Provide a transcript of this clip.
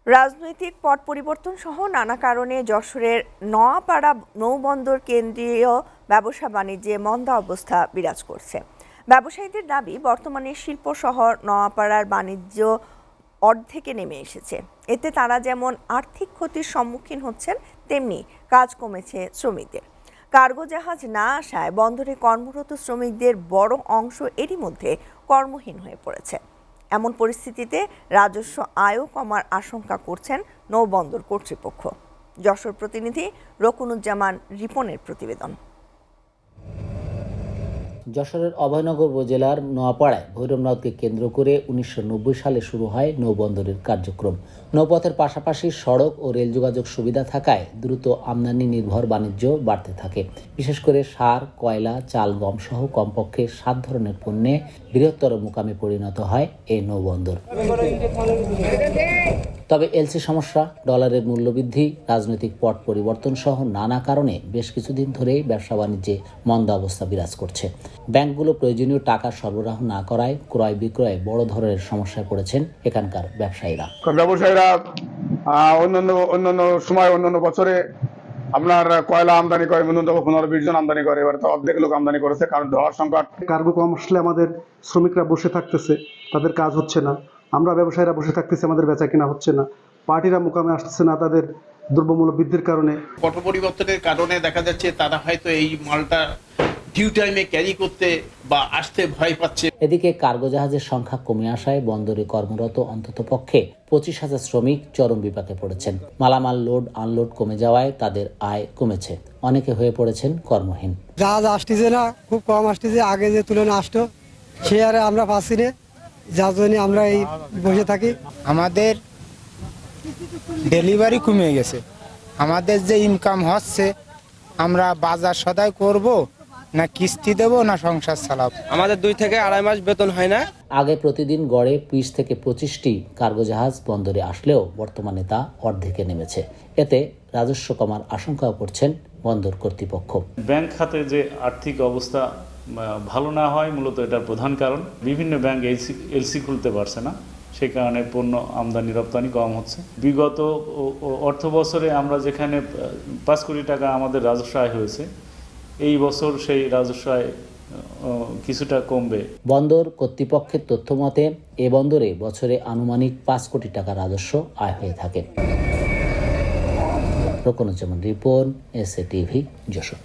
রাজনৈতিক পট পরিবর্তন সহ নানা কারণে যশোরের নোয়াপাড়া নৌবন্দর কেন্দ্রীয় ব্যবসা বাণিজ্যে মন্দা অবস্থা বিরাজ করছে। ব্যবসায়ীদের দাবি, বর্তমানে শিল্প শহর নোয়াপাড়ার বাণিজ্য অর্ধেকে নেমে এসেছে। এতে তারা যেমন আর্থিক ক্ষতির সম্মুখীন হচ্ছেন, তেমনি কাজ কমেছে শ্রমিকদের। কার্গো জাহাজ না আসায় বন্দরে কর্মরত শ্রমিকদের বড় অংশ এরই মধ্যে কর্মহীন হয়ে পড়েছে। এমন পরিস্থিতিতে রাজস্ব আয়ও কমার আশঙ্কা করছেন নৌবন্দর কর্তৃপক্ষ। যশোর প্রতিনিধি রকুনুজ্জামান রিপনের প্রতিবেদন। যশোরের অভয়নগর উপজেলার নোয়াপাড়ায় ভৈরবনাথকে কেন্দ্র করে 1990 সালে শুরু হয় নৌবন্দরের কার্যক্রম। নৌপথের পাশাপাশি সড়ক ও রেল যোগাযোগ সুবিধা থাকায় দ্রুত আমদানি নির্ভর বাণিজ্য বাড়তে থাকে। বিশেষ করে সার, কয়লা, চাল, গম সহ কমপক্ষে 7 ধরনের পণ্যে বৃহত্তর মোকামে পরিণত হয় এই নৌবন্দর। তবে এলসি সমস্যা, ডলারের মূল্যবৃদ্ধি, রাজনৈতিক পট পরিবর্তন সহ নানা কারণে বেশ কিছুদিন ধরেই ব্যবসা বাণিজ্যে মন্দা অবস্থা বিরাজ করছে। ব্যাংকগুলো প্রয়োজনীয় টাকা সরবরাহ না করায় ক্রয় বিক্রয়ে বড় ধরনের সমস্যায় পড়েছেন এখানকার ব্যবসায়ীরা। অন্যান্য সময় অন্যান্য বছরে আপনার কয়লা আমদানি করে 15-20 জন আমদানি করে, এবার তো অর্ধেক লোক আমদানি করেছে, কারণ ডলার সংকট। কার্গো কম আসলে আমাদের শ্রমিকরা বসে থাকতেছে, তাদের কাজ হচ্ছে না। আমরা ব্যবসায়ীরা বসে থাকতেছি, আমাদের বেচা কিনা হচ্ছে না। পার্টিরা মোকামে আসছে না তাদের দ্রব্যমূল্য বৃদ্ধির কারণে। পট পরিবর্তনের কারণে দেখা যাচ্ছে তারা হয়তো এই মালটা ডিউ টাইমে ক্যারি করতে বা আসতে ভয় পাচ্ছে। এদিকে কার্গো জাহাজের সংখ্যা কমে আসায় বন্দরে কর্মরত অন্ততপক্ষে 25,000 শ্রমিক চরম বিপাকে পড়েছেন। মালামাল লোড আনলোড কমে যাওয়ায় তাদের আয় কমেছে, অনেকে হয়ে পড়েছেন কর্মহীন। জাহাজ আসতেছে না, খুব কম আসতেছে। আগে যে তুলনায় আসতো সে আরে আমরা পাচ্ছি না, যার জন্য আমরা এই বসে থাকি। আমাদের ডেলিভারি কমে গেছে, আমাদের যে ইনকাম হচ্ছে আমরা বাজার সদাই করব না কিস্তি দেব না সংসার চালাবো। আমাদের 2 থেকে 2.5 মাস বেতন হয় না। আগে প্রতিদিন গড়ে 20 থেকে 25টি কার্গো জাহাজ বন্দরে আসলেও বর্তমানে তা অর্ধেকে নেমেছে। এতে রাজস্ব কমার আশঙ্কাও করছেন বন্দর কর্তৃপক্ষ। ব্যাংক খাতে যে আর্থিক অবস্থা ভালো না হয় মূলত এটার প্রধান কারণ। বিভিন্ন ব্যাংক এলসি খুলতে পারছে না, সেই কারণে পণ্য আমদানি রপ্তানি কম হচ্ছে। বিগত অর্থ বছরে আমরা যেখানে 5 কোটি টাকা আমাদের রাজস্ব আয় হয়েছে, এই বছর সেই রাজস্ব আয় কিছুটা কমবে। বন্দর কর্তৃপক্ষের তথ্য মতে এ বন্দরে বছরে আনুমানিক 5 কোটি টাকা রাজস্ব আয় হয়ে থাকে। Rokunuzzaman Ripon, SA TV, Jessore.